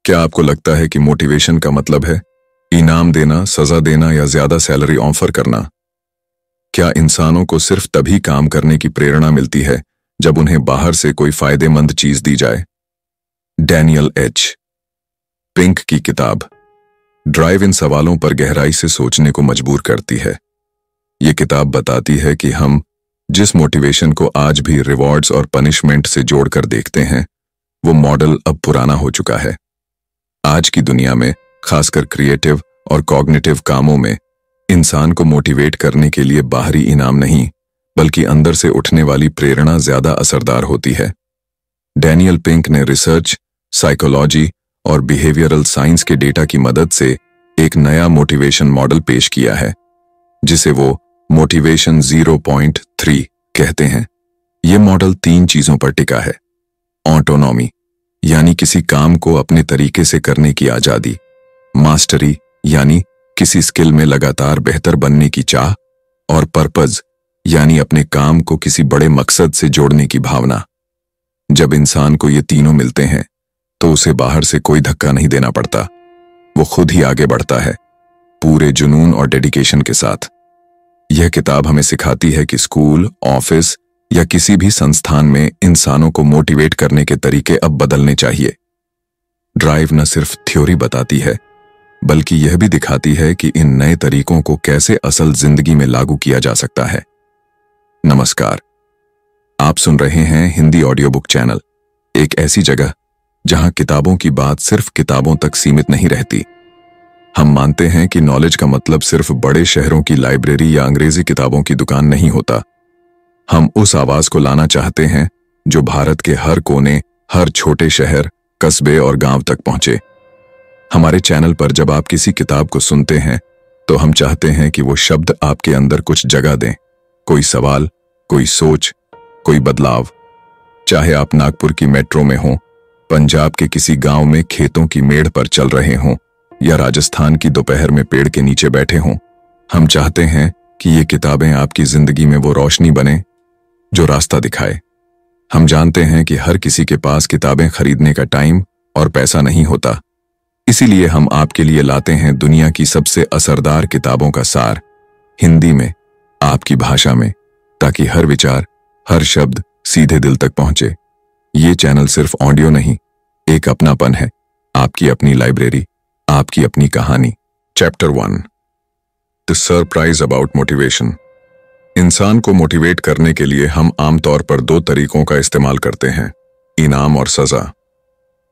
क्या आपको लगता है कि मोटिवेशन का मतलब है इनाम देना, सजा देना या ज्यादा सैलरी ऑफर करना? क्या इंसानों को सिर्फ तभी काम करने की प्रेरणा मिलती है जब उन्हें बाहर से कोई फायदेमंद चीज दी जाए? Daniel H. पिंक की किताब ड्राइव इन सवालों पर गहराई से सोचने को मजबूर करती है। ये किताब बताती है कि हम जिस मोटिवेशन को आज भी रिवॉर्ड्स और पनिशमेंट से जोड़कर देखते हैं, वो मॉडल अब पुराना हो चुका है। आज की दुनिया में, खासकर क्रिएटिव और कॉग्निटिव कामों में, इंसान को मोटिवेट करने के लिए बाहरी इनाम नहीं, बल्कि अंदर से उठने वाली प्रेरणा ज्यादा असरदार होती है। डैनियल पिंक ने रिसर्च, साइकोलॉजी और बिहेवियरल साइंस के डेटा की मदद से एक नया मोटिवेशन मॉडल पेश किया है, जिसे वो मोटिवेशन 0.3 कहते हैं। ये मॉडल 3 चीजों पर टिका है। ऑटोनॉमी, यानी किसी काम को अपने तरीके से करने की आजादी। मास्टरी, यानी किसी स्किल में लगातार बेहतर बनने की चाह। और पर्पज, यानी अपने काम को किसी बड़े मकसद से जोड़ने की भावना। जब इंसान को ये तीनों मिलते हैं, तो उसे बाहर से कोई धक्का नहीं देना पड़ता। वो खुद ही आगे बढ़ता है, पूरे जुनून और डेडिकेशन के साथ। यह किताब हमें सिखाती है कि स्कूल, ऑफिस या किसी भी संस्थान में इंसानों को मोटिवेट करने के तरीके अब बदलने चाहिए। ड्राइव न सिर्फ थ्योरी बताती है, बल्कि यह भी दिखाती है कि इन नए तरीकों को कैसे असल जिंदगी में लागू किया जा सकता है। नमस्कार, आप सुन रहे हैं हिंदी ऑडियो बुक चैनल, एक ऐसी जगह जहां किताबों की बात सिर्फ किताबों तक सीमित नहीं रहती। हम मानते हैं कि नॉलेज का मतलब सिर्फ बड़े शहरों की लाइब्रेरी या अंग्रेजी किताबों की दुकान नहीं होता। हम उस आवाज को लाना चाहते हैं जो भारत के हर कोने, हर छोटे शहर, कस्बे और गांव तक पहुंचे। हमारे चैनल पर जब आप किसी किताब को सुनते हैं, तो हम चाहते हैं कि वो शब्द आपके अंदर कुछ जगह दें। कोई सवाल, कोई सोच, कोई बदलाव। चाहे आप नागपुर की मेट्रो में हों, पंजाब के किसी गांव में खेतों की मेड़ पर चल रहे हों, या राजस्थान की दोपहर में पेड़ के नीचे बैठे हों, हम चाहते हैं कि ये किताबें आपकी जिंदगी में वो रोशनी बने जो रास्ता दिखाए। हम जानते हैं कि हर किसी के पास किताबें खरीदने का टाइम और पैसा नहीं होता, इसीलिए हम आपके लिए लाते हैं दुनिया की सबसे असरदार किताबों का सार, हिंदी में, आपकी भाषा में, ताकि हर विचार, हर शब्द सीधे दिल तक पहुंचे। ये चैनल सिर्फ ऑडियो नहीं, एक अपनापन है, आपकी अपनी लाइब्रेरी, आपकी अपनी कहानी। Chapter 1, the surprise about motivation. इंसान को मोटिवेट करने के लिए हम आमतौर पर 2 तरीकों का इस्तेमाल करते हैं, इनाम और सजा।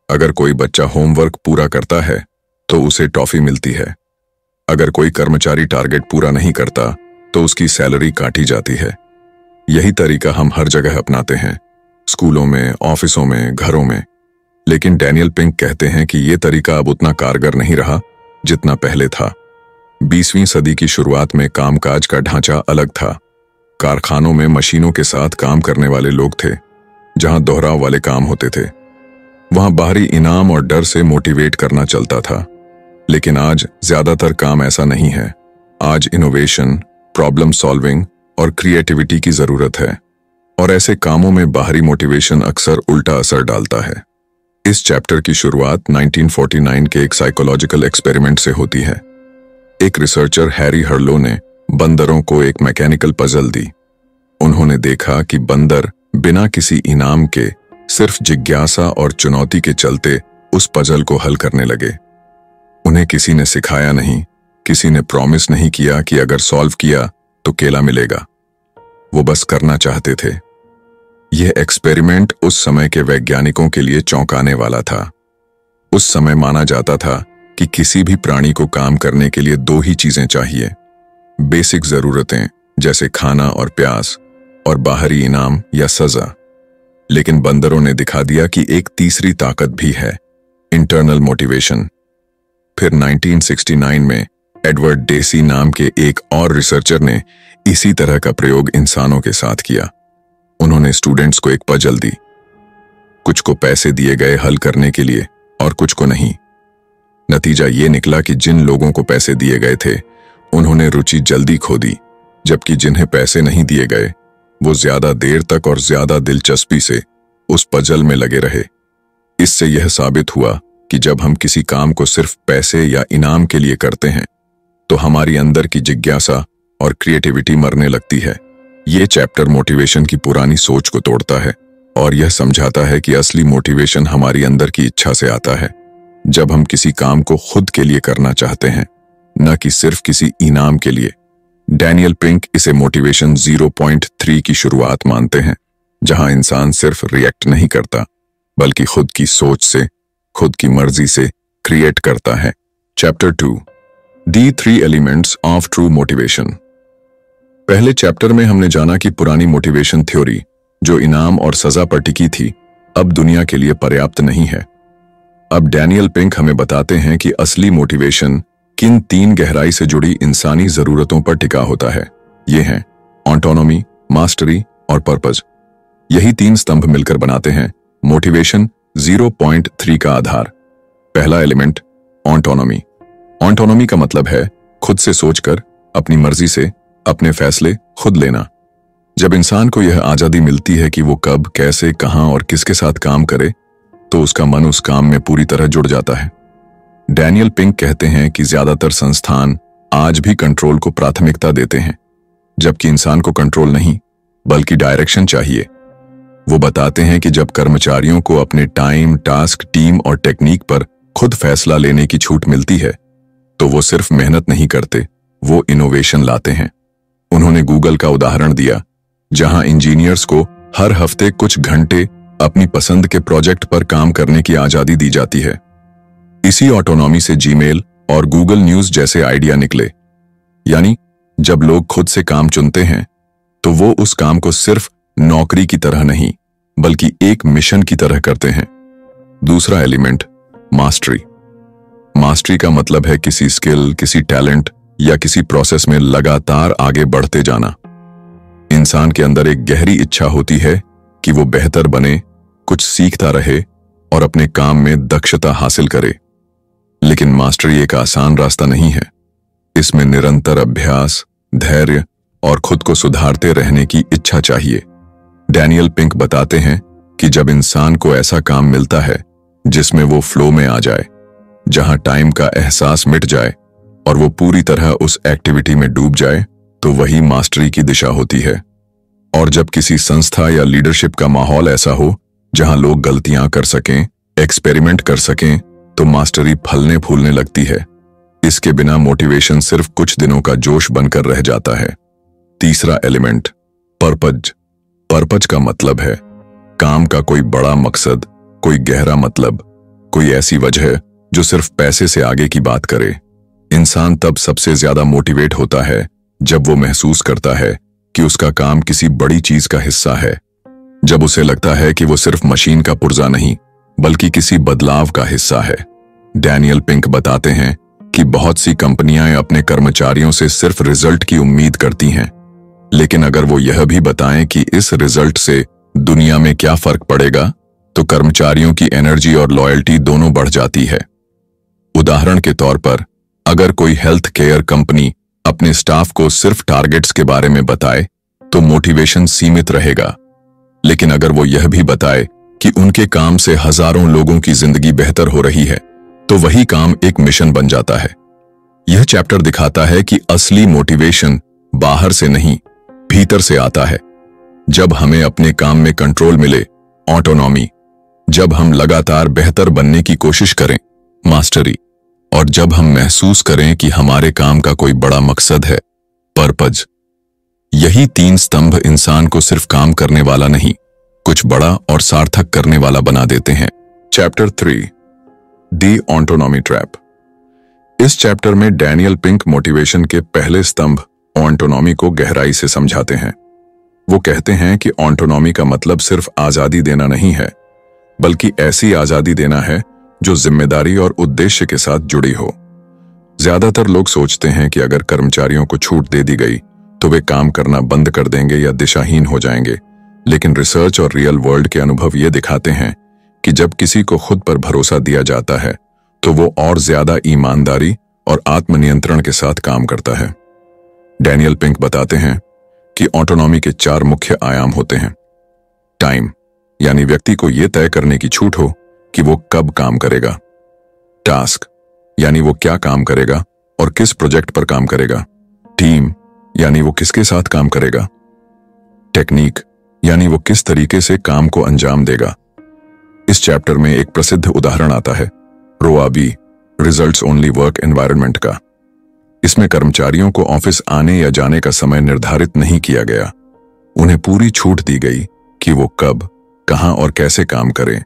अगर कोई बच्चा होमवर्क पूरा करता है, तो उसे टॉफी मिलती है। अगर कोई कर्मचारी टारगेट पूरा नहीं करता, तो उसकी सैलरी काटी जाती है। यही तरीका हम हर जगह अपनाते हैं, स्कूलों में, ऑफिसों में, घरों में। लेकिन डैनियल पिंक कहते हैं कि यह तरीका अब उतना कारगर नहीं रहा जितना पहले था। 20वीं सदी की शुरुआत में कामकाज का ढांचा अलग था। कारखानों में मशीनों के साथ काम करने वाले लोग थे, जहां दोहराव वाले काम होते थे। वहां बाहरी इनाम और डर से मोटिवेट करना चलता था। लेकिन आज ज्यादातर काम ऐसा नहीं है। आज इनोवेशन, प्रॉब्लम सॉल्विंग और क्रिएटिविटी की जरूरत है, और ऐसे कामों में बाहरी मोटिवेशन अक्सर उल्टा असर डालता है। इस चैप्टर की शुरुआत 1949 के एक साइकोलॉजिकल एक्सपेरिमेंट से होती है। एक रिसर्चर हैरी हर्लो ने बंदरों को एक मैकेनिकल पजल दी। उन्होंने देखा कि बंदर बिना किसी इनाम के, सिर्फ जिज्ञासा और चुनौती के चलते उस पजल को हल करने लगे। उन्हें किसी ने सिखाया नहीं, किसी ने प्रॉमिस नहीं किया कि अगर सॉल्व किया तो केला मिलेगा। वो बस करना चाहते थे। यह एक्सपेरिमेंट उस समय के वैज्ञानिकों के लिए चौंकाने वाला था। उस समय माना जाता था कि किसी भी प्राणी को काम करने के लिए 2 ही चीजें चाहिए, बेसिक जरूरतें जैसे खाना और प्यास, और बाहरी इनाम या सजा। लेकिन बंदरों ने दिखा दिया कि एक तीसरी ताकत भी है, इंटरनल मोटिवेशन। फिर 1969 में एडवर्ड डेसी नाम के एक और रिसर्चर ने इसी तरह का प्रयोग इंसानों के साथ किया। उन्होंने स्टूडेंट्स को एक पजल दी। कुछ को पैसे दिए गए हल करने के लिए और कुछ को नहीं। नतीजा ये निकला कि जिन लोगों को पैसे दिए गए थे, उन्होंने रुचि जल्दी खो दी, जबकि जिन्हें पैसे नहीं दिए गए, वो ज्यादा देर तक और ज्यादा दिलचस्पी से उस पजल में लगे रहे। इससे यह साबित हुआ कि जब हम किसी काम को सिर्फ पैसे या इनाम के लिए करते हैं तो हमारी अंदर की जिज्ञासा और क्रिएटिविटी मरने लगती है। ये चैप्टर मोटिवेशन की पुरानी सोच को तोड़ता है और यह समझाता है कि असली मोटिवेशन हमारी अंदर की इच्छा से आता है, जब हम किसी काम को खुद के लिए करना चाहते हैं, न कि सिर्फ किसी इनाम के लिए। डैनियल पिंक इसे मोटिवेशन 0.3 की शुरुआत मानते हैं, जहां इंसान सिर्फ रिएक्ट नहीं करता बल्कि खुद की सोच से, खुद की मर्जी से क्रिएट करता है। Chapter 2, the 3 elements of true motivation. पहले चैप्टर में हमने जाना कि पुरानी मोटिवेशन थ्योरी, जो इनाम और सजा पर टिकी थी, अब दुनिया के लिए पर्याप्त नहीं है। अब डैनियल पिंक हमें बताते हैं कि असली मोटिवेशन किन 3 गहराई से जुड़ी इंसानी जरूरतों पर टिका होता है। ये हैं ऑटोनॉमी, मास्टरी और पर्पज। यही 3 स्तंभ मिलकर बनाते हैं मोटिवेशन 0.3 का आधार। पहला एलिमेंट, ऑटोनॉमी। ऑटोनॉमी का मतलब है खुद से सोचकर, अपनी मर्जी से अपने फैसले खुद लेना। जब इंसान को यह आजादी मिलती है कि वो कब, कैसे, कहां और किसके साथ काम करे, तो उसका मन उस काम में पूरी तरह जुड़ जाता है। डैनियल पिंक कहते हैं कि ज्यादातर संस्थान आज भी कंट्रोल को प्राथमिकता देते हैं, जबकि इंसान को कंट्रोल नहीं बल्कि डायरेक्शन चाहिए। वो बताते हैं कि जब कर्मचारियों को अपने टाइम, टास्क, टीम और टेक्निक पर खुद फैसला लेने की छूट मिलती है, तो वो सिर्फ मेहनत नहीं करते, वो इनोवेशन लाते हैं। उन्होंने गूगल का उदाहरण दिया, जहां इंजीनियर्स को हर हफ्ते कुछ घंटे अपनी पसंद के प्रोजेक्ट पर काम करने की आजादी दी जाती है। इसी ऑटोनॉमी से जीमेल और गूगल न्यूज जैसे आइडिया निकले। यानी जब लोग खुद से काम चुनते हैं तो वो उस काम को सिर्फ नौकरी की तरह नहीं बल्कि एक मिशन की तरह करते हैं। दूसरा एलिमेंट, मास्टरी। मास्टरी का मतलब है किसी स्किल, किसी टैलेंट या किसी प्रोसेस में लगातार आगे बढ़ते जाना। इंसान के अंदर एक गहरी इच्छा होती है कि वो बेहतर बने, कुछ सीखता रहे और अपने काम में दक्षता हासिल करे। लेकिन मास्टरी एक आसान रास्ता नहीं है। इसमें निरंतर अभ्यास, धैर्य और खुद को सुधारते रहने की इच्छा चाहिए। डैनियल पिंक बताते हैं कि जब इंसान को ऐसा काम मिलता है जिसमें वो फ्लो में आ जाए, जहां टाइम का एहसास मिट जाए और वो पूरी तरह उस एक्टिविटी में डूब जाए, तो वही मास्टरी की दिशा होती है। और जब किसी संस्था या लीडरशिप का माहौल ऐसा हो जहां लोग गलतियां कर सकें, एक्सपेरिमेंट कर सकें, तो मास्टरी फलने फूलने लगती है। इसके बिना मोटिवेशन सिर्फ कुछ दिनों का जोश बनकर रह जाता है। तीसरा एलिमेंट, पर्पज। पर्पज का मतलब है काम का कोई बड़ा मकसद, कोई गहरा मतलब, कोई ऐसी वजह जो सिर्फ पैसे से आगे की बात करे। इंसान तब सबसे ज्यादा मोटिवेट होता है जब वो महसूस करता है कि उसका काम किसी बड़ी चीज का हिस्सा है, जब उसे लगता है कि वो सिर्फ मशीन का पुर्जा नहीं बल्कि किसी बदलाव का हिस्सा है। डैनियल पिंक बताते हैं कि बहुत सी कंपनियां अपने कर्मचारियों से सिर्फ रिजल्ट की उम्मीद करती हैं, लेकिन अगर वो यह भी बताएं कि इस रिजल्ट से दुनिया में क्या फर्क पड़ेगा, तो कर्मचारियों की एनर्जी और लॉयल्टी दोनों बढ़ जाती है। उदाहरण के तौर पर, अगर कोई हेल्थ केयर कंपनी अपने स्टाफ को सिर्फ टारगेट्स के बारे में बताए तो मोटिवेशन सीमित रहेगा। लेकिन अगर वो यह भी बताए कि उनके काम से हजारों लोगों की जिंदगी बेहतर हो रही है, तो वही काम एक मिशन बन जाता है। यह चैप्टर दिखाता है कि असली मोटिवेशन बाहर से नहीं, भीतर से आता है। जब हमें अपने काम में कंट्रोल मिले, ऑटोनॉमी, जब हम लगातार बेहतर बनने की कोशिश करें, मास्टरी, और जब हम महसूस करें कि हमारे काम का कोई बड़ा मकसद है, पर्पज। यही 3 स्तंभ इंसान को सिर्फ काम करने वाला नहीं, कुछ बड़ा और सार्थक करने वाला बना देते हैं। चैप्टर 3, दी ऑटोनॉमी ट्रैप। इस चैप्टर में डैनियल पिंक मोटिवेशन के पहले स्तंभ ऑटोनॉमी को गहराई से समझाते हैं। वो कहते हैं कि ऑटोनॉमी का मतलब सिर्फ आजादी देना नहीं है, बल्कि ऐसी आजादी देना है जो जिम्मेदारी और उद्देश्य के साथ जुड़ी हो। ज्यादातर लोग सोचते हैं कि अगर कर्मचारियों को छूट दे दी गई तो वे काम करना बंद कर देंगे या दिशाहीन हो जाएंगे। लेकिन रिसर्च और रियल वर्ल्ड के अनुभव ये दिखाते हैं कि जब किसी को खुद पर भरोसा दिया जाता है तो वो और ज्यादा ईमानदारी और आत्मनियंत्रण के साथ काम करता है। डैनियल पिंक बताते हैं कि ऑटोनॉमी के 4 मुख्य आयाम होते हैं। टाइम, यानी व्यक्ति को यह तय करने की छूट हो कि वो कब काम करेगा। टास्क यानी वो क्या काम करेगा और किस प्रोजेक्ट पर काम करेगा। टीम यानी वो किसके साथ काम करेगा। टेक्निक यानी वो किस तरीके से काम को अंजाम देगा। इस चैप्टर में एक प्रसिद्ध उदाहरण आता है रोआबी रिजल्ट्स ओनली वर्क एनवायरनमेंट का। इसमें कर्मचारियों को ऑफिस आने या जाने का समय निर्धारित नहीं किया गया। उन्हें पूरी छूट दी गई कि वो कब, कहां और कैसे काम करें,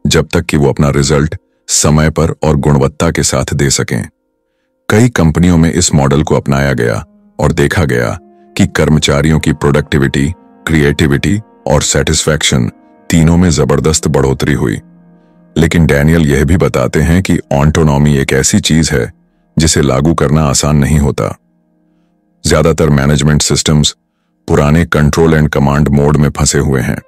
जब तक कि वो अपना रिजल्ट समय पर और गुणवत्ता के साथ दे सकें। कई कंपनियों में इस मॉडल को अपनाया गया और देखा गया कि कर्मचारियों की प्रोडक्टिविटी, क्रिएटिविटी और सेटिस्फैक्शन तीनों में जबरदस्त बढ़ोतरी हुई। लेकिन डैनियल यह भी बताते हैं कि ऑटोनॉमी एक ऐसी चीज है जिसे लागू करना आसान नहीं होता। ज्यादातर मैनेजमेंट सिस्टम्स पुराने कंट्रोल एंड कमांड मोड में फंसे हुए हैं।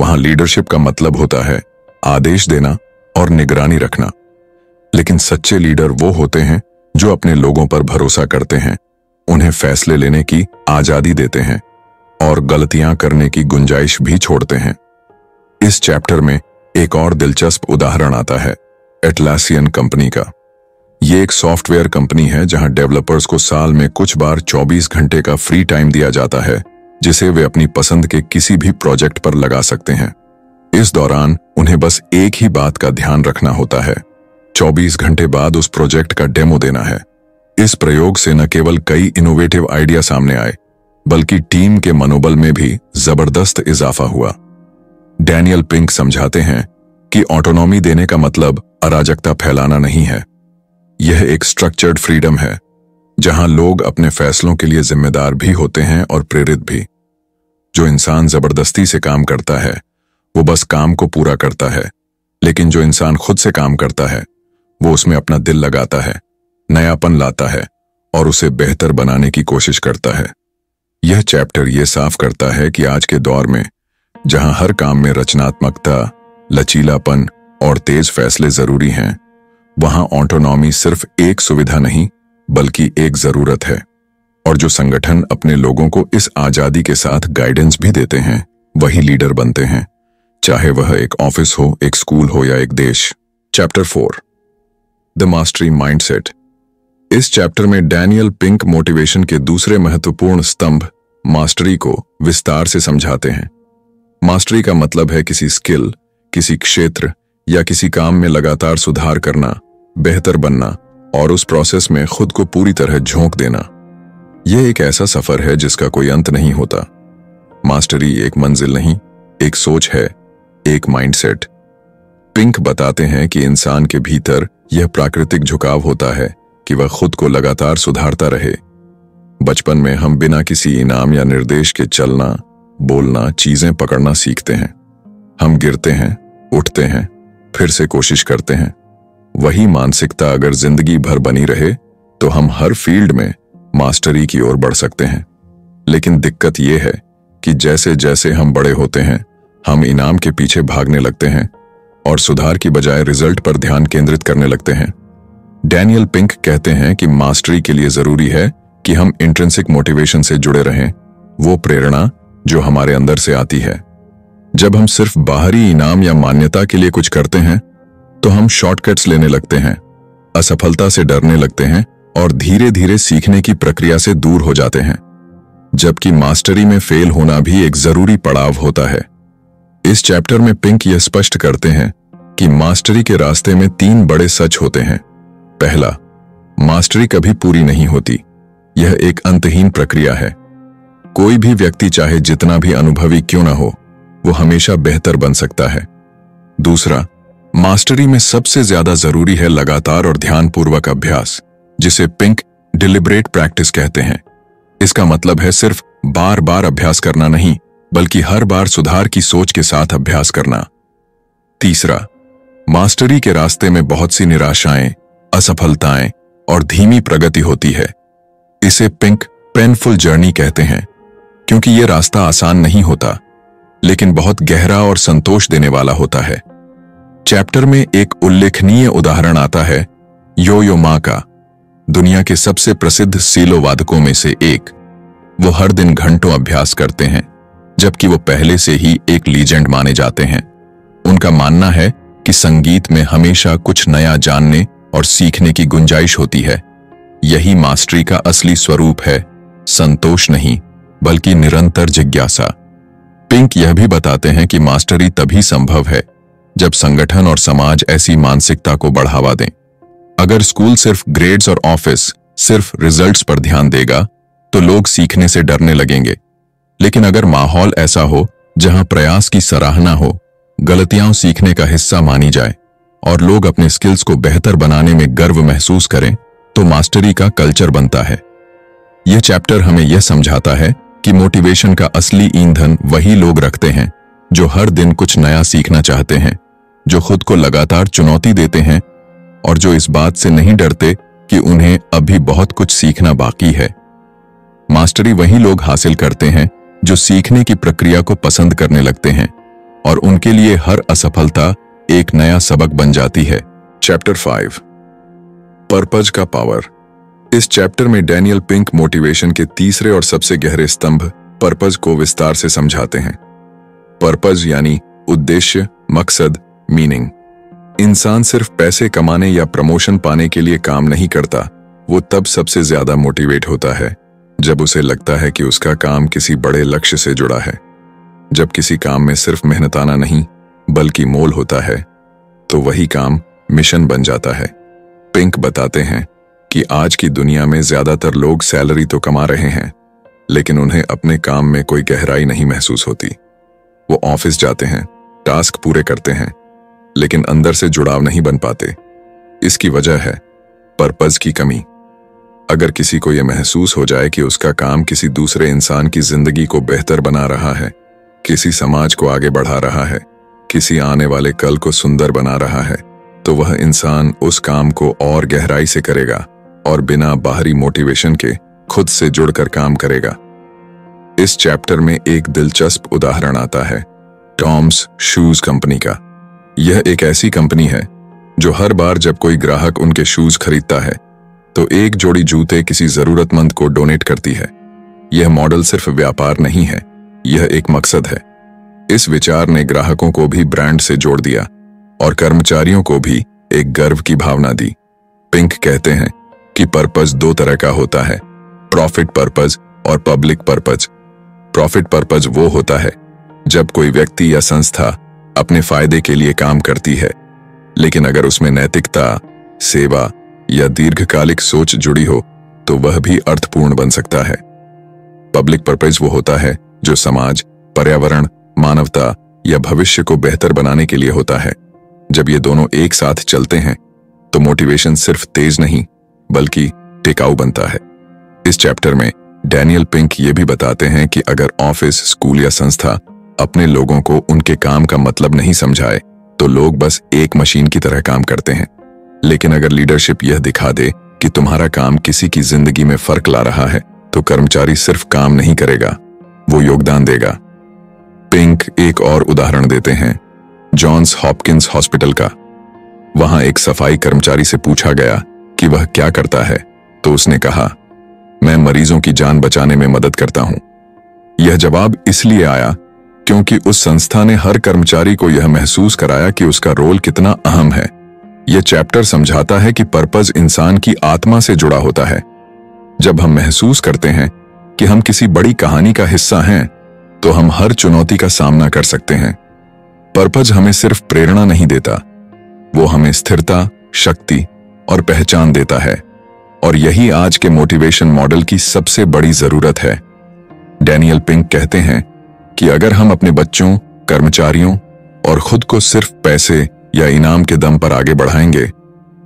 वहां लीडरशिप का मतलब होता है आदेश देना और निगरानी रखना। लेकिन सच्चे लीडर वो होते हैं जो अपने लोगों पर भरोसा करते हैं, उन्हें फैसले लेने की आजादी देते हैं और गलतियां करने की गुंजाइश भी छोड़ते हैं। इस चैप्टर में एक और दिलचस्प उदाहरण आता है एटलासियन कंपनी का। ये एक सॉफ्टवेयर कंपनी है जहां डेवलपर्स को साल में कुछ बार 24 घंटे का फ्री टाइम दिया जाता है, जिसे वे अपनी पसंद के किसी भी प्रोजेक्ट पर लगा सकते हैं। इस दौरान उन्हें बस एक ही बात का ध्यान रखना होता है, 24 घंटे बाद उस प्रोजेक्ट का डेमो देना है। इस प्रयोग से न केवल कई इनोवेटिव आइडिया सामने आए, बल्कि टीम के मनोबल में भी जबरदस्त इजाफा हुआ। डैनियल पिंक समझाते हैं कि ऑटोनॉमी देने का मतलब अराजकता फैलाना नहीं है। यह एक स्ट्रक्चर्ड फ्रीडम है जहां लोग अपने फैसलों के लिए जिम्मेदार भी होते हैं और प्रेरित भी। जो इंसान जबरदस्ती से काम करता है वो बस काम को पूरा करता है, लेकिन जो इंसान खुद से काम करता है वो उसमें अपना दिल लगाता है, नयापन लाता है और उसे बेहतर बनाने की कोशिश करता है। यह चैप्टर ये साफ करता है कि आज के दौर में जहां हर काम में रचनात्मकता, लचीलापन और तेज फैसले जरूरी हैं, वहां ऑटोनॉमी सिर्फ एक सुविधा नहीं बल्कि एक जरूरत है। और जो संगठन अपने लोगों को इस आजादी के साथ गाइडेंस भी देते हैं वही लीडर बनते हैं, चाहे वह एक ऑफिस हो, एक स्कूल हो या एक देश। Chapter 4 the mastery mindset. इस चैप्टर में डैनियल पिंक मोटिवेशन के दूसरे महत्वपूर्ण स्तंभ मास्टरी को विस्तार से समझाते हैं। मास्टरी का मतलब है किसी स्किल, किसी क्षेत्र या किसी काम में लगातार सुधार करना, बेहतर बनना और उस प्रोसेस में खुद को पूरी तरह झोंक देना। यह एक ऐसा सफर है जिसका कोई अंत नहीं होता। मास्टरी एक मंजिल नहीं, एक सोच है, एक माइंडसेट। पिंक बताते हैं कि इंसान के भीतर यह प्राकृतिक झुकाव होता है कि वह खुद को लगातार सुधारता रहे। बचपन में हम बिना किसी इनाम या निर्देश के चलना, बोलना, चीजें पकड़ना सीखते हैं। हम गिरते हैं, उठते हैं, फिर से कोशिश करते हैं। वही मानसिकता अगर जिंदगी भर बनी रहे तो हम हर फील्ड में मास्टरी की ओर बढ़ सकते हैं। लेकिन दिक्कत यह है कि जैसे जैसे हम बड़े होते हैं हम इनाम के पीछे भागने लगते हैं और सुधार की बजाय रिजल्ट पर ध्यान केंद्रित करने लगते हैं। डैनियल पिंक कहते हैं कि मास्टरी के लिए जरूरी है कि हम इंट्रिंसिक मोटिवेशन से जुड़े रहें, वो प्रेरणा जो हमारे अंदर से आती है। जब हम सिर्फ बाहरी इनाम या मान्यता के लिए कुछ करते हैं तो हम शॉर्टकट्स लेने लगते हैं, असफलता से डरने लगते हैं और धीरे धीरे सीखने की प्रक्रिया से दूर हो जाते हैं। जबकि मास्टरी में फेल होना भी एक जरूरी पड़ाव होता है। इस चैप्टर में पिंक यह स्पष्ट करते हैं कि मास्टरी के रास्ते में 3 बड़े सच होते हैं। पहला, मास्टरी कभी पूरी नहीं होती, यह एक अंतहीन प्रक्रिया है। कोई भी व्यक्ति चाहे जितना भी अनुभवी क्यों ना हो, वो हमेशा बेहतर बन सकता है। दूसरा, मास्टरी में सबसे ज्यादा जरूरी है लगातार और ध्यानपूर्वक अभ्यास, जिसे पिंक डिलिब्रेट प्रैक्टिस कहते हैं। इसका मतलब है सिर्फ बार बार अभ्यास करना नहीं, बल्कि हर बार सुधार की सोच के साथ अभ्यास करना। तीसरा, मास्टरी के रास्ते में बहुत सी निराशाएं, असफलताएं और धीमी प्रगति होती है। इसे पिंक पेनफुल जर्नी कहते हैं, क्योंकि यह रास्ता आसान नहीं होता, लेकिन बहुत गहरा और संतोष देने वाला होता है। चैप्टर में एक उल्लेखनीय उदाहरण आता है यो-यो मा का, दुनिया के सबसे प्रसिद्ध सीलो वादकों में से एक। वो हर दिन घंटों अभ्यास करते हैं, जबकि वो पहले से ही एक लीजेंड माने जाते हैं। उनका मानना है कि कि संगीत में हमेशा कुछ नया जानने और सीखने की गुंजाइश होती है। यही मास्टरी का असली स्वरूप है, संतोष नहीं बल्कि निरंतर जिज्ञासा। पिंक यह भी बताते हैं कि मास्टरी तभी संभव है जब संगठन और समाज ऐसी मानसिकता को बढ़ावा दें। अगर स्कूल सिर्फ ग्रेड्स और ऑफिस सिर्फ रिजल्ट्स पर ध्यान देगा तो लोग सीखने से डरने लगेंगे। लेकिन अगर माहौल ऐसा हो जहां प्रयास की सराहना हो, गलतियां सीखने का हिस्सा मानी जाए और लोग अपने स्किल्स को बेहतर बनाने में गर्व महसूस करें, तो मास्टरी का कल्चर बनता है। यह चैप्टर हमें यह समझाता है कि मोटिवेशन का असली ईंधन वही लोग रखते हैं जो हर दिन कुछ नया सीखना चाहते हैं, जो खुद को लगातार चुनौती देते हैं और जो इस बात से नहीं डरते कि उन्हें अभी बहुत कुछ सीखना बाकी है। मास्टरी वही लोग हासिल करते हैं जो सीखने की प्रक्रिया को पसंद करने लगते हैं और उनके लिए हर असफलता एक नया सबक बन जाती है। चैप्टर 5, पर्पज का पावर। इस चैप्टर में डैनियल पिंक मोटिवेशन के तीसरे और सबसे गहरे स्तंभ पर्पज को विस्तार से समझाते हैं। पर्पज यानी उद्देश्य, मकसद, मीनिंग। इंसान सिर्फ पैसे कमाने या प्रमोशन पाने के लिए काम नहीं करता, वो तब सबसे ज्यादा मोटिवेट होता है जब उसे लगता है कि उसका काम किसी बड़े लक्ष्य से जुड़ा है। जब किसी काम में सिर्फ मेहनताना नहीं बल्कि मोल होता है तो वही काम मिशन बन जाता है। पिंक बताते हैं कि आज की दुनिया में ज्यादातर लोग सैलरी तो कमा रहे हैं, लेकिन उन्हें अपने काम में कोई गहराई नहीं महसूस होती। वो ऑफिस जाते हैं, टास्क पूरे करते हैं, लेकिन अंदर से जुड़ाव नहीं बन पाते। इसकी वजह है पर्पज की कमी। अगर किसी को यह महसूस हो जाए कि उसका काम किसी दूसरे इंसान की जिंदगी को बेहतर बना रहा है, किसी समाज को आगे बढ़ा रहा है, किसी आने वाले कल को सुंदर बना रहा है, तो वह इंसान उस काम को और गहराई से करेगा और बिना बाहरी मोटिवेशन के खुद से जुड़कर काम करेगा। इस चैप्टर में एक दिलचस्प उदाहरण आता है टॉम्स शूज कंपनी का। यह एक ऐसी कंपनी है जो हर बार जब कोई ग्राहक उनके शूज खरीदता है तो एक जोड़ी जूते किसी जरूरतमंद को डोनेट करती है। यह मॉडल सिर्फ व्यापार नहीं है, यह एक मकसद है। इस विचार ने ग्राहकों को भी ब्रांड से जोड़ दिया और कर्मचारियों को भी एक गर्व की भावना दी। पिंक कहते हैं कि पर्पज दो तरह का होता है, प्रॉफिट पर्पज और पब्लिक पर्पज। प्रॉफिट पर्पज वो होता है जब कोई व्यक्ति या संस्था अपने फायदे के लिए काम करती है, लेकिन अगर उसमें नैतिकता, सेवा या दीर्घकालिक सोच जुड़ी हो तो वह भी अर्थपूर्ण बन सकता है। पब्लिक पर्पज वो होता है जो समाज, पर्यावरण, मानवता या भविष्य को बेहतर बनाने के लिए होता है। जब ये दोनों एक साथ चलते हैं तो मोटिवेशन सिर्फ तेज नहीं बल्कि टिकाऊ बनता है। इस चैप्टर में डैनियल पिंक ये भी बताते हैं कि अगर ऑफिस, स्कूल या संस्था अपने लोगों को उनके काम का मतलब नहीं समझाए तो लोग बस एक मशीन की तरह काम करते हैं। लेकिन अगर लीडरशिप यह दिखा दे कि तुम्हारा काम किसी की जिंदगी में फर्क ला रहा है तो कर्मचारी सिर्फ काम नहीं करेगा, वो योगदान देगा। पिंक एक और उदाहरण देते हैं जॉन्स हॉपकिंस हॉस्पिटल का। वहां एक सफाई कर्मचारी से पूछा गया कि वह क्या करता है तो उसने कहा, मैं मरीजों की जान बचाने में मदद करता हूं। यह जवाब इसलिए आया क्योंकि उस संस्था ने हर कर्मचारी को यह महसूस कराया कि उसका रोल कितना अहम है। यह चैप्टर समझाता है कि पर्पज इंसान की आत्मा से जुड़ा होता है। जब हम महसूस करते हैं कि हम किसी बड़ी कहानी का हिस्सा हैं, तो हम हर चुनौती का सामना कर सकते हैं। पर्पज हमें सिर्फ प्रेरणा नहीं देता, वो हमें स्थिरता, शक्ति और पहचान देता है। और यही आज के मोटिवेशन मॉडल की सबसे बड़ी जरूरत है। डैनियल पिंक कहते हैं कि अगर हम अपने बच्चों, कर्मचारियों और खुद को सिर्फ पैसे या इनाम के दम पर आगे बढ़ाएंगे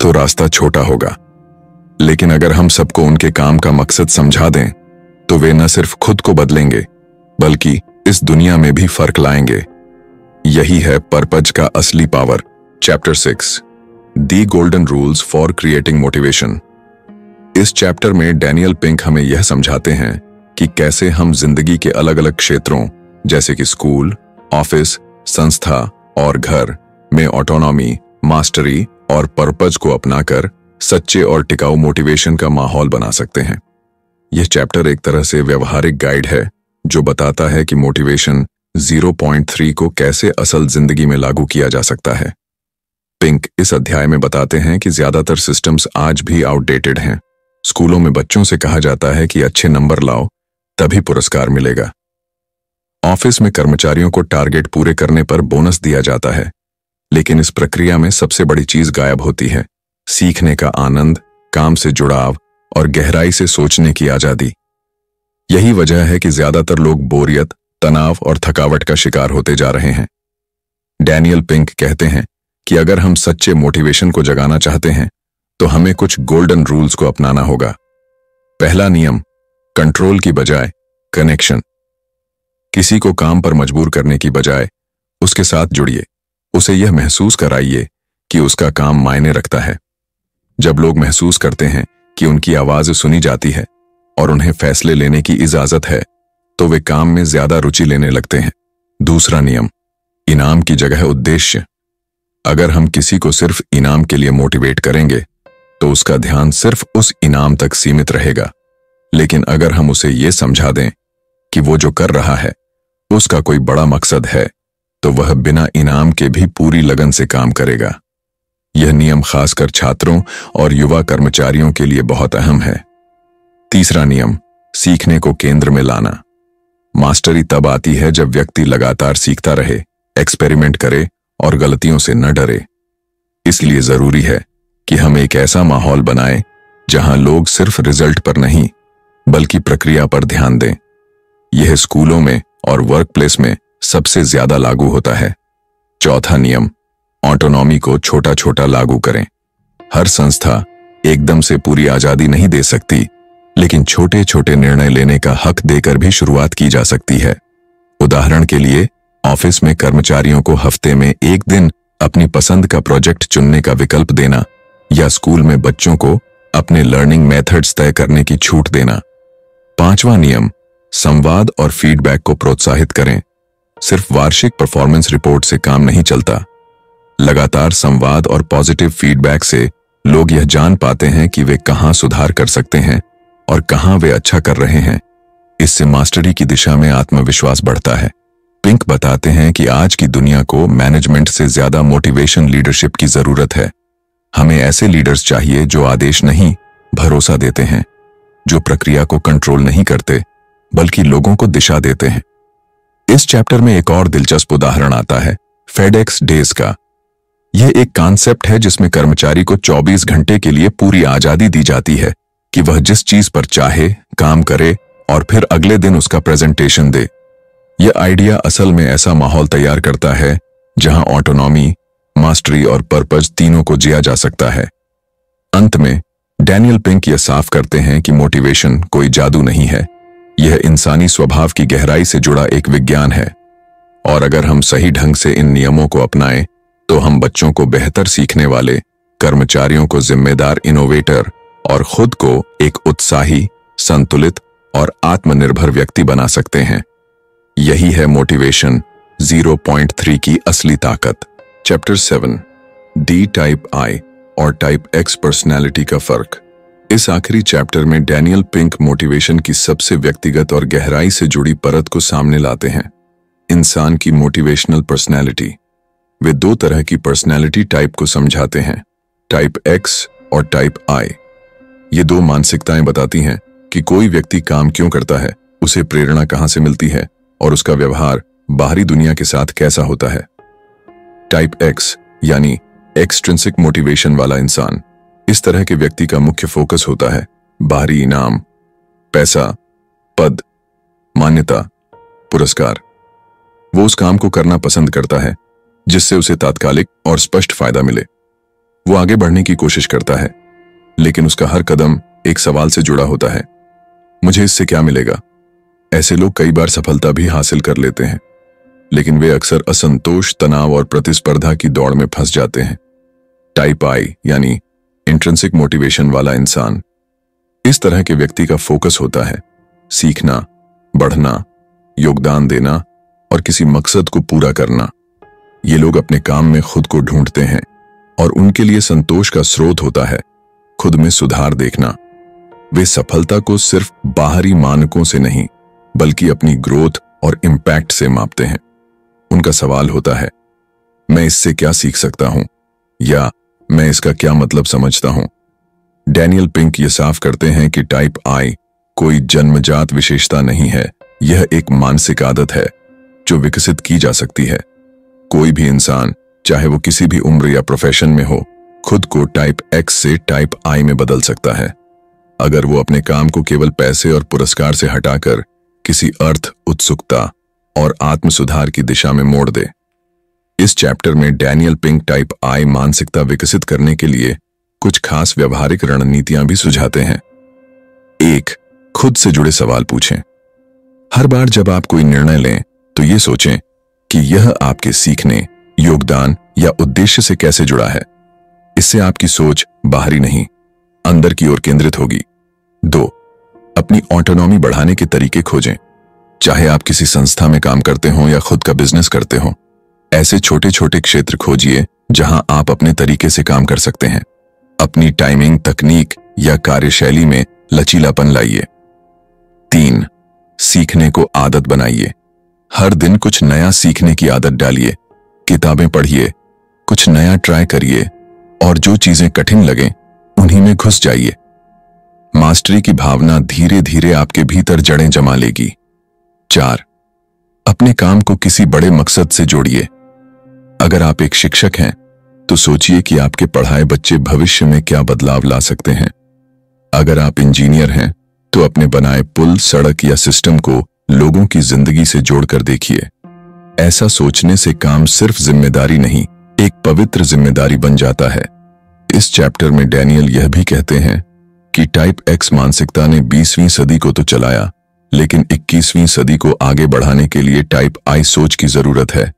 तो रास्ता छोटा होगा। लेकिन अगर हम सबको उनके काम का मकसद समझा दें तो वे न सिर्फ खुद को बदलेंगे बल्कि इस दुनिया में भी फर्क लाएंगे। यही है पर्पज का असली power. Chapter 6, the golden rules for creating motivation. इस चैप्टर में डैनियल पिंक हमें यह समझाते हैं कि कैसे हम जिंदगी के अलग अलग क्षेत्रों जैसे कि स्कूल, ऑफिस, संस्था और घर में ऑटोनॉमी, मास्टरी और पर्पज को अपनाकर सच्चे और टिकाऊ मोटिवेशन का माहौल बना सकते हैं। यह चैप्टर एक तरह से व्यवहारिक गाइड है जो बताता है कि मोटिवेशन 0.3 को कैसे असल जिंदगी में लागू किया जा सकता है। पिंक इस अध्याय में बताते हैं कि ज्यादातर सिस्टम्स आज भी आउटडेटेड हैं। स्कूलों में बच्चों से कहा जाता है कि अच्छे नंबर लाओ तभी पुरस्कार मिलेगा। ऑफिस में कर्मचारियों को टारगेट पूरे करने पर बोनस दिया जाता है, लेकिन इस प्रक्रिया में सबसे बड़ी चीज गायब होती है, सीखने का आनंद, काम से जुड़ाव और गहराई से सोचने की आजादी। यही वजह है कि ज्यादातर लोग बोरियत, तनाव और थकावट का शिकार होते जा रहे हैं। डैनियल पिंक कहते हैं कि अगर हम सच्चे मोटिवेशन को जगाना चाहते हैं तो हमें कुछ गोल्डन रूल्स को अपनाना होगा। पहला नियम, कंट्रोल की बजाय कनेक्शन। किसी को काम पर मजबूर करने की बजाय उसके साथ जुड़िए, उसे यह महसूस कराइए कि उसका काम मायने रखता है। जब लोग महसूस करते हैं कि उनकी आवाज सुनी जाती है और उन्हें फैसले लेने की इजाजत है, तो वे काम में ज्यादा रुचि लेने लगते हैं। दूसरा नियम, इनाम की जगह उद्देश्य। अगर हम किसी को सिर्फ इनाम के लिए मोटिवेट करेंगे तो उसका ध्यान सिर्फ उस इनाम तक सीमित रहेगा, लेकिन अगर हम उसे ये समझा दें कि वो जो कर रहा है उसका कोई बड़ा मकसद है, तो वह बिना इनाम के भी पूरी लगन से काम करेगा। यह नियम खासकर छात्रों और युवा कर्मचारियों के लिए बहुत अहम है। तीसरा नियम, सीखने को केंद्र में लाना। मास्टरी तब आती है जब व्यक्ति लगातार सीखता रहे, एक्सपेरिमेंट करे और गलतियों से न डरे। इसलिए जरूरी है कि हम एक ऐसा माहौल बनाएं जहां लोग सिर्फ रिजल्ट पर नहीं बल्कि प्रक्रिया पर ध्यान दें। यह स्कूलों में और वर्कप्लेस में सबसे ज्यादा लागू होता है। चौथा नियम, ऑटोनॉमी को छोटा छोटा लागू करें। हर संस्था एकदम से पूरी आजादी नहीं दे सकती, लेकिन छोटे छोटे निर्णय लेने का हक देकर भी शुरुआत की जा सकती है। उदाहरण के लिए, ऑफिस में कर्मचारियों को हफ्ते में एक दिन अपनी पसंद का प्रोजेक्ट चुनने का विकल्प देना, या स्कूल में बच्चों को अपने लर्निंग मेथड्स तय करने की छूट देना। पांचवा नियम, संवाद और फीडबैक को प्रोत्साहित करें। सिर्फ वार्षिक परफॉर्मेंस रिपोर्ट से काम नहीं चलता। लगातार संवाद और पॉजिटिव फीडबैक से लोग यह जान पाते हैं कि वे कहां सुधार कर सकते हैं और कहां वे अच्छा कर रहे हैं। इससे मास्टरी की दिशा में आत्मविश्वास बढ़ता है। पिंक बताते हैं कि आज की दुनिया को मैनेजमेंट से ज्यादा मोटिवेशन लीडरशिप की जरूरत है। हमें ऐसे लीडर्स चाहिए जो आदेश नहीं, भरोसा देते हैं, जो प्रक्रिया को कंट्रोल नहीं करते बल्कि लोगों को दिशा देते हैं। इस चैप्टर में एक और दिलचस्प उदाहरण आता है, फेडेक्स डेज का। यह एक कॉन्सेप्ट है जिसमें कर्मचारी को 24 घंटे के लिए पूरी आजादी दी जाती है कि वह जिस चीज पर चाहे काम करे और फिर अगले दिन उसका प्रेजेंटेशन दे। यह आइडिया असल में ऐसा माहौल तैयार करता है जहां ऑटोनॉमी, मास्टरी और पर्पज तीनों को जिया जा सकता है। अंत में डैनियल पिंक यह साफ करते हैं कि मोटिवेशन कोई जादू नहीं है, यह इंसानी स्वभाव की गहराई से जुड़ा एक विज्ञान है। और अगर हम सही ढंग से इन नियमों को अपनाएं तो हम बच्चों को बेहतर सीखने वाले, कर्मचारियों को जिम्मेदार इनोवेटर और खुद को एक उत्साही, संतुलित और आत्मनिर्भर व्यक्ति बना सकते हैं। यही है मोटिवेशन 0.3 की असली ताकत। चैप्टर 7, डी टाइप आई और टाइप एक्स पर्सनैलिटी का फर्क। इस आखिरी चैप्टर में डैनियल पिंक मोटिवेशन की सबसे व्यक्तिगत और गहराई से जुड़ी परत को सामने लाते हैं, इंसान की मोटिवेशनल पर्सनैलिटी। वे दो तरह की पर्सनैलिटी टाइप को समझाते हैं, टाइप एक्स और टाइप आई। ये दो मानसिकताएं बताती हैं कि कोई व्यक्ति काम क्यों करता है, उसे प्रेरणा कहां से मिलती है और उसका व्यवहार बाहरी दुनिया के साथ कैसा होता है। टाइप एक्स यानी एक्सट्रिंसिक मोटिवेशन वाला इंसान, इस तरह के व्यक्ति का मुख्य फोकस होता है बाहरी इनाम, पैसा, पद, मान्यता, पुरस्कार। वो उस काम को करना पसंद करता है जिससे उसे तात्कालिक और स्पष्ट फायदा मिले। वो आगे बढ़ने की कोशिश करता है, लेकिन उसका हर कदम एक सवाल से जुड़ा होता है, मुझे इससे क्या मिलेगा। ऐसे लोग कई बार सफलता भी हासिल कर लेते हैं, लेकिन वे अक्सर असंतोष, तनाव और प्रतिस्पर्धा की दौड़ में फंस जाते हैं। टाइप आई यानी इंट्रिंसिक मोटिवेशन वाला इंसान, इस तरह के व्यक्ति का फोकस होता है सीखना, बढ़ना, योगदान देना और किसी मकसद को पूरा करना। ये लोग अपने काम में खुद को ढूंढते हैं और उनके लिए संतोष का स्रोत होता है खुद में सुधार देखना। वे सफलता को सिर्फ बाहरी मानकों से नहीं बल्कि अपनी ग्रोथ और इम्पैक्ट से मापते हैं। उनका सवाल होता है, मैं इससे क्या सीख सकता हूं, या मैं इसका क्या मतलब समझता हूं। डैनियल पिंक ये साफ करते हैं कि टाइप आई कोई जन्मजात विशेषता नहीं है, यह एक मानसिक आदत है जो विकसित की जा सकती है। कोई भी इंसान, चाहे वो किसी भी उम्र या प्रोफेशन में हो, खुद को टाइप एक्स से टाइप आई में बदल सकता है, अगर वो अपने काम को केवल पैसे और पुरस्कार से हटाकर किसी अर्थ, उत्सुकता और आत्म सुधार की दिशा में मोड़ दे। इस चैप्टर में डैनियल पिंक टाइप आई मानसिकता विकसित करने के लिए कुछ खास व्यवहारिक रणनीतियां भी सुझाते हैं। 1. खुद से जुड़े सवाल पूछें। हर बार जब आप कोई निर्णय लें तो ये सोचें कि यह आपके सीखने, योगदान या उद्देश्य से कैसे जुड़ा है। इससे आपकी सोच बाहरी नहीं, अंदर की ओर केंद्रित होगी। 2. अपनी ऑटोनॉमी बढ़ाने के तरीके खोजें। चाहे आप किसी संस्था में काम करते हो या खुद का बिजनेस करते हो, ऐसे छोटे छोटे क्षेत्र खोजिए जहां आप अपने तरीके से काम कर सकते हैं। अपनी टाइमिंग, तकनीक या कार्यशैली में लचीलापन लाइए। 3. सीखने को आदत बनाइए। हर दिन कुछ नया सीखने की आदत डालिए। किताबें पढ़िए, कुछ नया ट्राई करिए और जो चीजें कठिन लगें उन्हीं में घुस जाइए। मास्टरी की भावना धीरे धीरे आपके भीतर जड़ें जमा लेगी। 4. अपने काम को किसी बड़े मकसद से जोड़िए। अगर आप एक शिक्षक हैं तो सोचिए कि आपके पढ़ाए बच्चे भविष्य में क्या बदलाव ला सकते हैं। अगर आप इंजीनियर हैं तो अपने बनाए पुल, सड़क या सिस्टम को लोगों की जिंदगी से जोड़कर देखिए। ऐसा सोचने से काम सिर्फ जिम्मेदारी नहीं, एक पवित्र जिम्मेदारी बन जाता है। इस चैप्टर में डैनियल यह भी कहते हैं कि टाइप एक्स मानसिकता ने 20वीं सदी को तो चलाया, लेकिन 21वीं सदी को आगे बढ़ाने के लिए टाइप आई सोच की जरूरत है,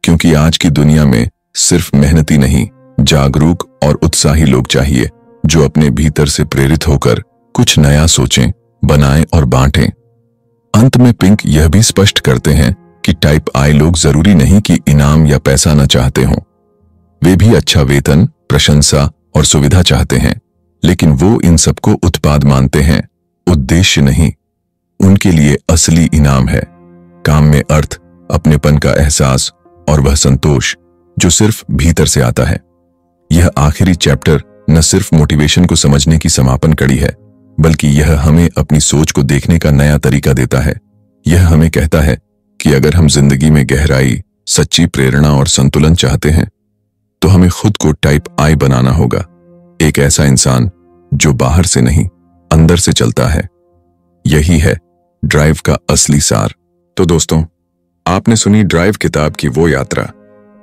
क्योंकि आज की दुनिया में सिर्फ मेहनती नहीं, जागरूक और उत्साही लोग चाहिए जो अपने भीतर से प्रेरित होकर कुछ नया सोचें, बनाएं और बांटें। अंत में पिंक यह भी स्पष्ट करते हैं कि टाइप आई लोग जरूरी नहीं कि इनाम या पैसा न चाहते हों। वे भी अच्छा वेतन, प्रशंसा और सुविधा चाहते हैं, लेकिन वो इन सबको उत्पाद मानते हैं, उद्देश्य नहीं। उनके लिए असली इनाम है काम में अर्थ, अपनेपन का एहसास और वह संतोष जो सिर्फ भीतर से आता है। यह आखिरी चैप्टर न सिर्फ मोटिवेशन को समझने की समापन कड़ी है, बल्कि यह हमें अपनी सोच को देखने का नया तरीका देता है। यह हमें कहता है कि अगर हम जिंदगी में गहराई, सच्ची प्रेरणा और संतुलन चाहते हैं तो हमें खुद को टाइप आई बनाना होगा, एक ऐसा इंसान जो बाहर से नहीं, अंदर से चलता है। यही है ड्राइव का असली सार। तो दोस्तों, आपने सुनी ड्राइव किताब की वो यात्रा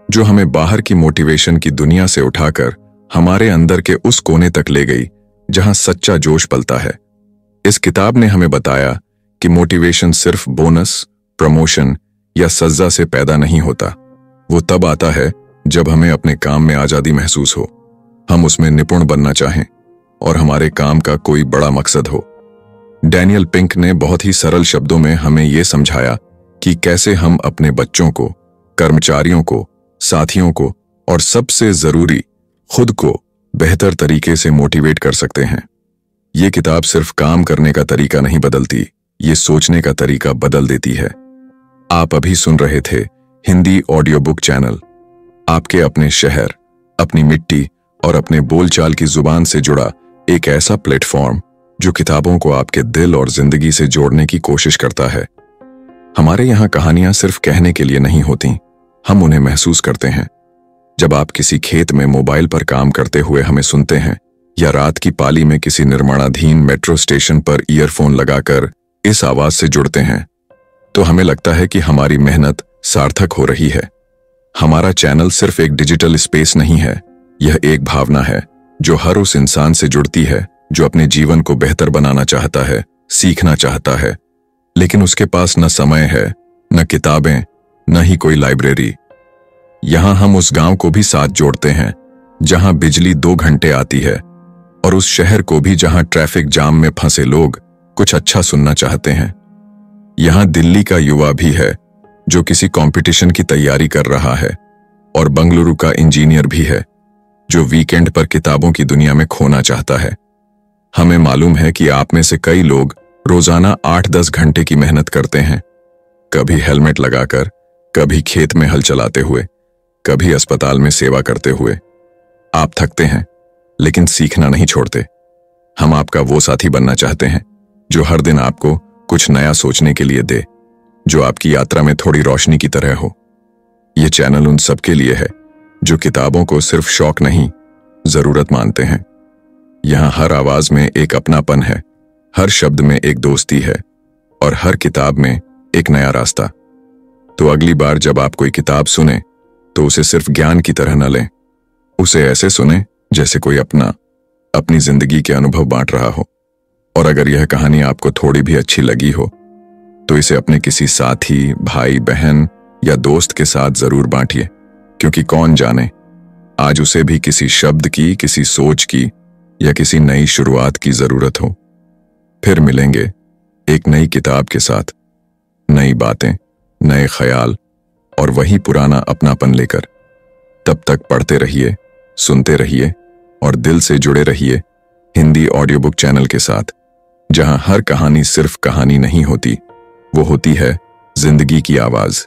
जो हमें बाहर की मोटिवेशन की दुनिया से उठाकर हमारे अंदर के उस कोने तक ले गई जहां सच्चा जोश पलता है। इस किताब ने हमें बताया कि मोटिवेशन सिर्फ बोनस, प्रमोशन या सज्जा से पैदा नहीं होता। वो तब आता है जब हमें अपने काम में आजादी महसूस हो, हम उसमें निपुण बनना चाहें और हमारे काम का कोई बड़ा मकसद हो। डैनियल पिंक ने बहुत ही सरल शब्दों में हमें ये समझाया कि कैसे हम अपने बच्चों को, कर्मचारियों को, साथियों को और सबसे जरूरी खुद को बेहतर तरीके से मोटिवेट कर सकते हैं। ये किताब सिर्फ काम करने का तरीका नहीं बदलती, ये सोचने का तरीका बदल देती है। आप अभी सुन रहे थे हिंदी ऑडियो बुक चैनल, आपके अपने शहर, अपनी मिट्टी और अपने बोलचाल की जुबान से जुड़ा एक ऐसा प्लेटफॉर्म जो किताबों को आपके दिल और जिंदगी से जोड़ने की कोशिश करता है। हमारे यहाँ कहानियां सिर्फ कहने के लिए नहीं होती, हम उन्हें महसूस करते हैं। जब आप किसी खेत में मोबाइल पर काम करते हुए हमें सुनते हैं या रात की पाली में किसी निर्माणाधीन मेट्रो स्टेशन पर ईयरफोन लगाकर इस आवाज से जुड़ते हैं, तो हमें लगता है कि हमारी मेहनत सार्थक हो रही है। हमारा चैनल सिर्फ एक डिजिटल स्पेस नहीं है, यह एक भावना है जो हर उस इंसान से जुड़ती है जो अपने जीवन को बेहतर बनाना चाहता है, सीखना चाहता है, लेकिन उसके पास न समय है, न किताबें, न ही कोई लाइब्रेरी। यहां हम उस गांव को भी साथ जोड़ते हैं जहां बिजली 2 घंटे आती है, और उस शहर को भी जहां ट्रैफिक जाम में फंसे लोग कुछ अच्छा सुनना चाहते हैं। यहां दिल्ली का युवा भी है जो किसी कंपटीशन की तैयारी कर रहा है, और बंगलुरु का इंजीनियर भी है जो वीकेंड पर किताबों की दुनिया में खोना चाहता है। हमें मालूम है कि आप में से कई लोग रोजाना 8-10 घंटे की मेहनत करते हैं, कभी हेलमेट लगाकर, कभी खेत में हल चलाते हुए, कभी अस्पताल में सेवा करते हुए। आप थकते हैं, लेकिन सीखना नहीं छोड़ते। हम आपका वो साथी बनना चाहते हैं जो हर दिन आपको कुछ नया सोचने के लिए दे, जो आपकी यात्रा में थोड़ी रोशनी की तरह हो। ये चैनल उन सबके लिए है जो किताबों को सिर्फ शौक नहीं, जरूरत मानते हैं। यहाँ हर आवाज में एक अपनापन है, हर शब्द में एक दोस्ती है और हर किताब में एक नया रास्ता। तो अगली बार जब आप कोई किताब सुने तो उसे सिर्फ ज्ञान की तरह न लें, उसे ऐसे सुने जैसे कोई अपनी जिंदगी के अनुभव बांट रहा हो। और अगर यह कहानी आपको थोड़ी भी अच्छी लगी हो तो इसे अपने किसी साथी, भाई, बहन या दोस्त के साथ जरूर बांटिए, क्योंकि कौन जाने आज उसे भी किसी शब्द की, किसी सोच की या किसी नई शुरुआत की जरूरत हो। फिर मिलेंगे एक नई किताब के साथ, नई बातें, नए ख्याल और वही पुराना अपनापन लेकर। तब तक पढ़ते रहिए, सुनते रहिए और दिल से जुड़े रहिए हिंदी ऑडियो बुक चैनल के साथ, जहां हर कहानी सिर्फ कहानी नहीं होती, वो होती है जिंदगी की आवाज।